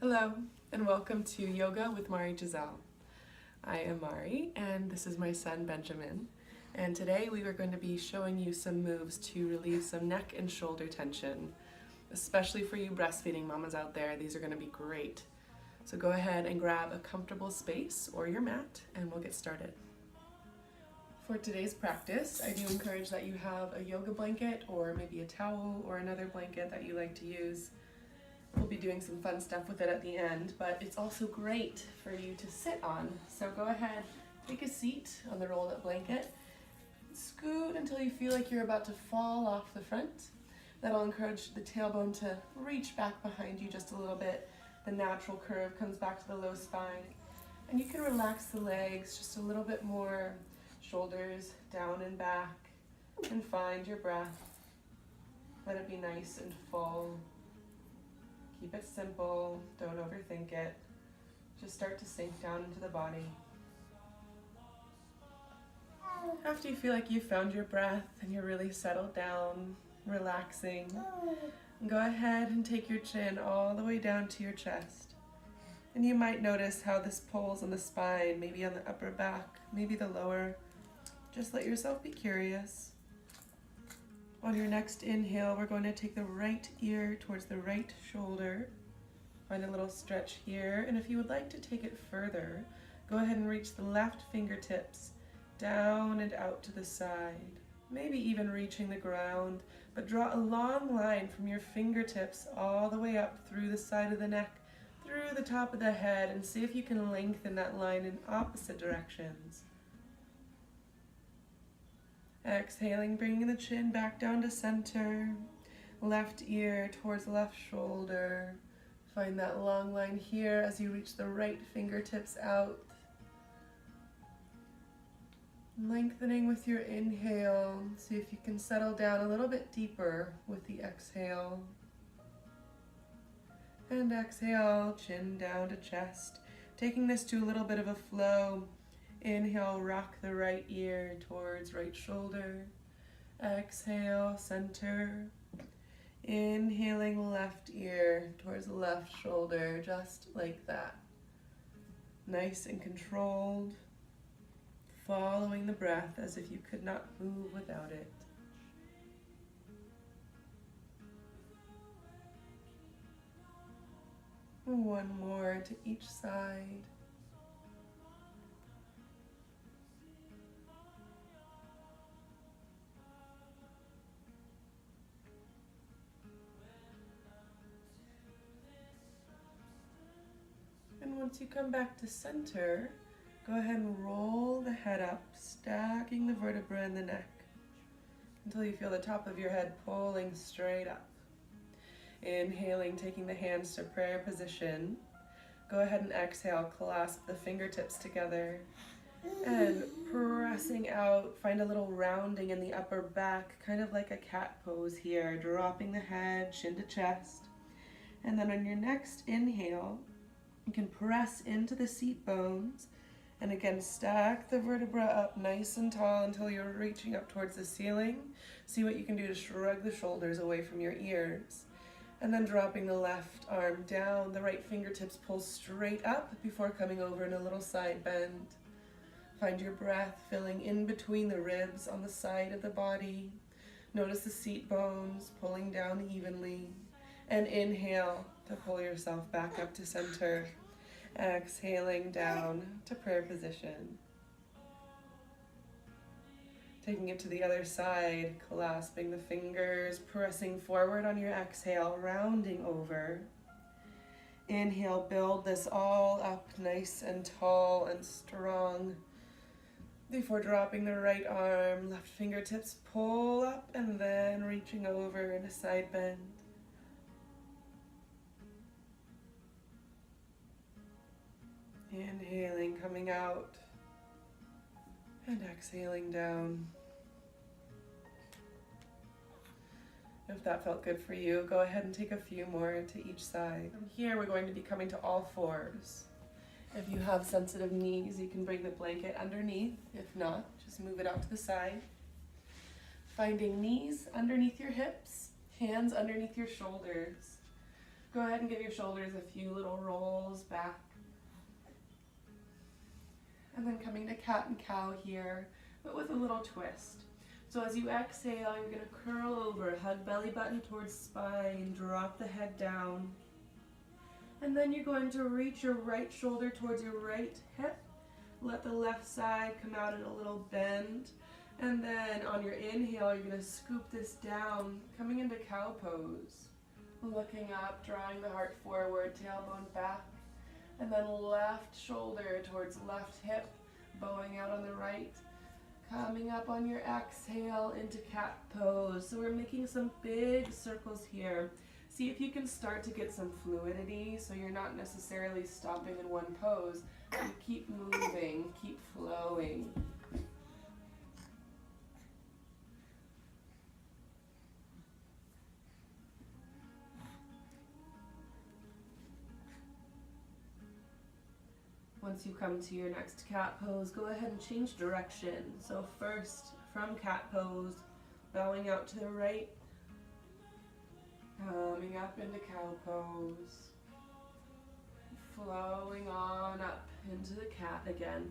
Hello, and welcome to Yoga with Mari Giselle. I am Mari, and this is my son Benjamin. And today we are going to be showing you some moves to relieve some neck and shoulder tension, especially for you breastfeeding mamas out there. These are going to be great. So go ahead and grab a comfortable space or your mat, and we'll get started. For today's practice, I do encourage that you have a yoga blanket or maybe a towel or another blanket that you like to use. We'll be doing some fun stuff with it at the end, but it's also great for you to sit on. So go ahead, take a seat on the rolled up blanket, scoot until you feel like you're about to fall off the front. That'll encourage the tailbone to reach back behind you just a little bit. The natural curve comes back to the low spine. And you can relax the legs just a little bit more, shoulders down and back, and find your breath. Let it be nice and full. Keep it simple, don't overthink it. Just start to sink down into the body. After you feel like you've found your breath and you're really settled down, relaxing, go ahead and take your chin all the way down to your chest. And you might notice how this pulls on the spine, maybe on the upper back, maybe the lower. Just let yourself be curious. On your next inhale, we're going to take the right ear towards the right shoulder. Find a little stretch here, and if you would like to take it further, go ahead and reach the left fingertips down and out to the side. Maybe even reaching the ground, but draw a long line from your fingertips all the way up through the side of the neck, through the top of the head, and see if you can lengthen that line in opposite directions. Exhaling, bringing the chin back down to center, left ear towards left shoulder. Find that long line here as you reach the right fingertips out. Lengthening with your inhale. See if you can settle down a little bit deeper with the exhale. And exhale, chin down to chest. Taking this to a little bit of a flow. Inhale, rock the right ear towards right shoulder. Exhale, center. Inhaling left ear towards left shoulder, just like that. Nice and controlled. Following the breath as if you could not move without it. One more to each side. And once you come back to center, go ahead and roll the head up, stacking the vertebra in the neck until you feel the top of your head pulling straight up. Inhaling, taking the hands to prayer position. Go ahead and exhale, clasp the fingertips together and pressing out. Find a little rounding in the upper back, kind of like a cat pose here, dropping the head, chin to chest. And then on your next inhale, you can press into the seat bones and again stack the vertebra up nice and tall until you're reaching up towards the ceiling. See what you can do to shrug the shoulders away from your ears. And then dropping the left arm down, the right fingertips pull straight up before coming over in a little side bend. Find your breath filling in between the ribs on the side of the body. Notice the seat bones pulling down evenly. And inhale to pull yourself back up to center. Exhaling down to prayer position. Taking it to the other side, clasping the fingers, pressing forward on your exhale, rounding over. Inhale, build this all up nice and tall and strong. Before dropping the right arm, left fingertips pull up and then reaching over in a side bend. Inhaling, coming out, and exhaling down. If that felt good for you, go ahead and take a few more to each side. From here, we're going to be coming to all fours. If you have sensitive knees, you can bring the blanket underneath. If not, just move it out to the side. Finding knees underneath your hips, hands underneath your shoulders. Go ahead and give your shoulders a few little rolls back. And then coming to cat and cow here, but with a little twist. So as you exhale, you're going to curl over, hug belly button towards spine, drop the head down. And then you're going to reach your right shoulder towards your right hip. Let the left side come out in a little bend. And then on your inhale, you're going to scoop this down, coming into cow pose. Looking up, drawing the heart forward, tailbone back. And then left shoulder towards left hip, bowing out on the right. Coming up on your exhale into cat pose. So we're making some big circles here. See if you can start to get some fluidity so you're not necessarily stopping in one pose. You keep moving, keep flowing. Once you come to your next cat pose, go ahead and change direction. So first, from cat pose, bowing out to the right, coming up into cow pose, flowing on up into the cat again.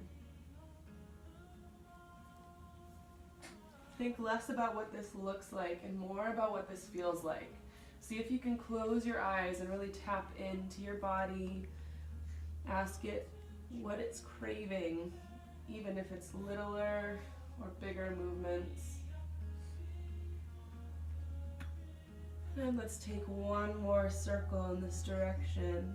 Think less about what this looks like and more about what this feels like. See if you can close your eyes and really tap into your body. Ask it what it's craving, even if it's littler or bigger movements. And let's take one more circle in this direction.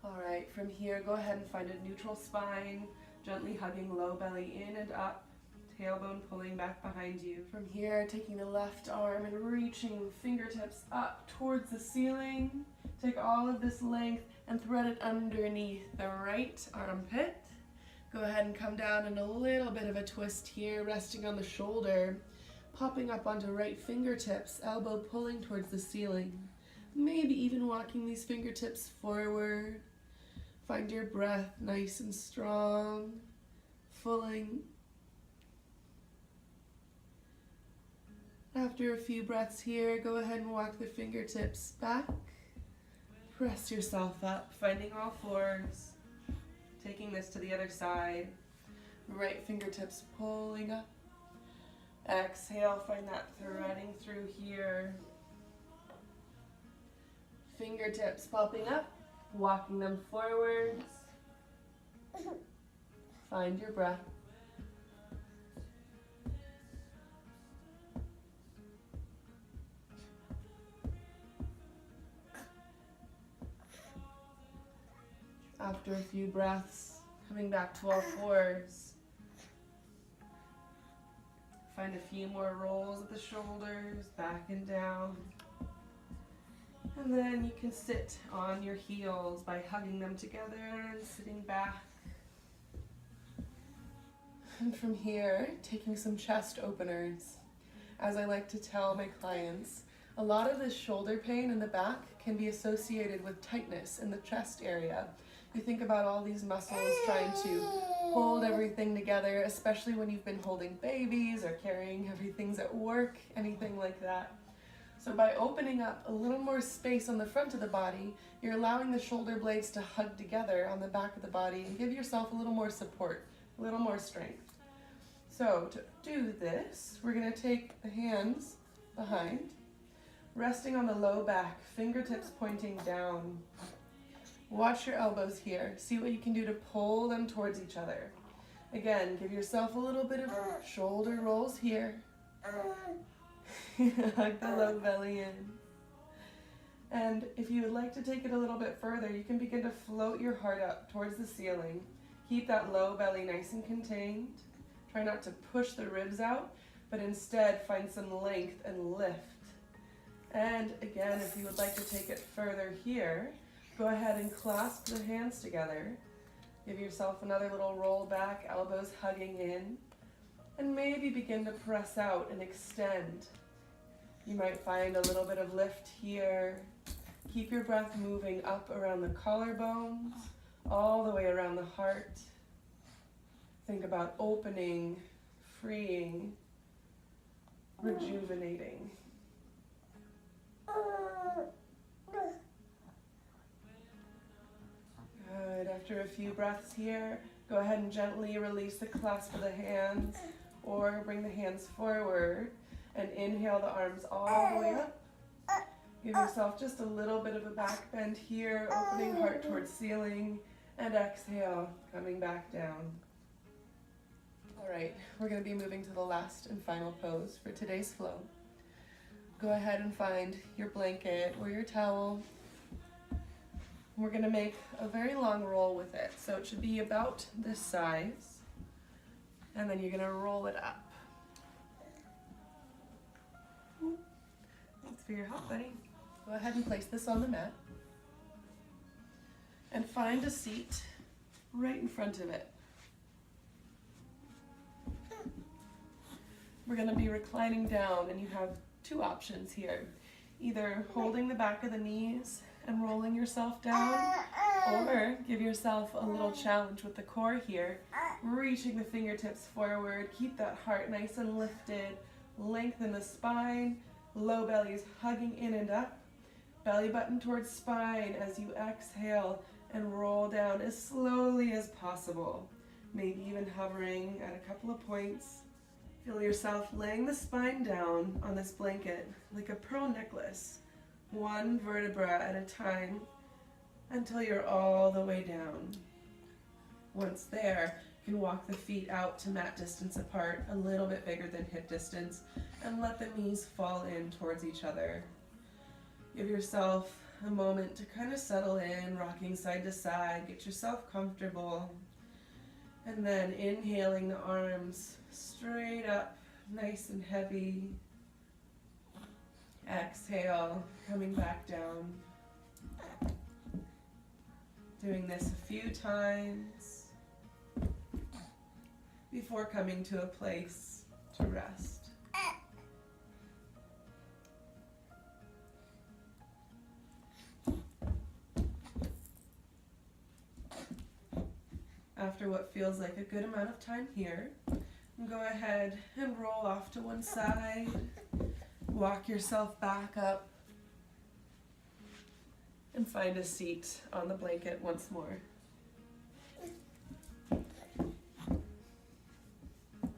All right, from here, go ahead and find a neutral spine, gently hugging low belly in and up. Tailbone pulling back behind you. From here, taking the left arm and reaching fingertips up towards the ceiling. Take all of this length and thread it underneath the right armpit. Go ahead and come down in a little bit of a twist here, resting on the shoulder. Popping up onto right fingertips, elbow pulling towards the ceiling. Maybe even walking these fingertips forward. Find your breath nice and strong, filling. After a few breaths here, go ahead and walk the fingertips back. Press yourself up, finding all fours. Taking this to the other side. Right fingertips pulling up. Exhale, find that threading through here. Fingertips popping up, walking them forwards. Find your breath. After a few breaths, coming back to all fours. Find a few more rolls at the shoulders, back and down. And then you can sit on your heels by hugging them together and sitting back. And from here, taking some chest openers. As I like to tell my clients, a lot of this shoulder pain in the back can be associated with tightness in the chest area. You think about all these muscles trying to hold everything together, especially when you've been holding babies or carrying heavy things at work, anything like that. So by opening up a little more space on the front of the body, you're allowing the shoulder blades to hug together on the back of the body and give yourself a little more support, a little more strength. So to do this, we're going to take the hands behind, resting on the low back, fingertips pointing down. Watch your elbows here. See what you can do to pull them towards each other. Again, give yourself a little bit of shoulder rolls here. Hug the low belly in. And if you would like to take it a little bit further, you can begin to float your heart up towards the ceiling. Keep that low belly nice and contained. Try not to push the ribs out, but instead find some length and lift. And again, if you would like to take it further here, go ahead and clasp the hands together. Give yourself another little roll back, elbows hugging in, and maybe begin to press out and extend. You might find a little bit of lift here. Keep your breath moving up around the collarbones, all the way around the heart. Think about opening, freeing, rejuvenating. Good. After a few breaths here, go ahead and gently release the clasp of the hands or bring the hands forward and inhale the arms all the way up. Give yourself just a little bit of a back bend here, opening heart towards ceiling, and exhale, coming back down. All right, we're going to be moving to the last and final pose for today's flow. Go ahead and find your blanket or your towel. We're going to make a very long roll with it, so it should be about this size, and then you're going to roll it up. Thanks for your help, buddy. Go ahead and place this on the mat and find a seat right in front of it. We're going to be reclining down, and you have two options here. Either holding the back of the knees and rolling yourself down, or give yourself a little challenge with the core here, reaching the fingertips forward, keep that heart nice and lifted, lengthen the spine, low belly is hugging in and up, belly button towards spine as you exhale and roll down as slowly as possible, maybe even hovering at a couple of points. Feel yourself laying the spine down on this blanket like a pearl necklace, one vertebra at a time until you're all the way down. Once there, you can walk the feet out to mat distance apart, a little bit bigger than hip distance, and let the knees fall in towards each other. Give yourself a moment to kind of settle in, rocking side to side, get yourself comfortable, and then inhaling the arms straight up, nice and heavy. Exhale, coming back down. Doing this a few times before coming to a place to rest. After what feels like a good amount of time here, go ahead and roll off to one side. Walk yourself back up and find a seat on the blanket once more.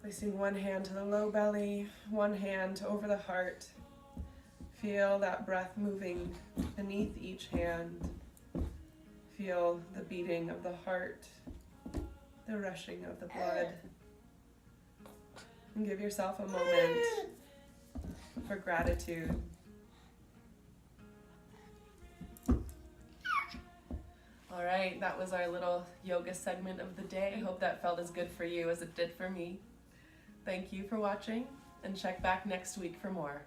Placing one hand to the low belly, one hand over the heart. Feel that breath moving beneath each hand. Feel the beating of the heart, the rushing of the blood. And give yourself a moment for gratitude. All right, that was our little yoga segment of the day. I hope that felt as good for you as it did for me. Thank you for watching, and check back next week for more.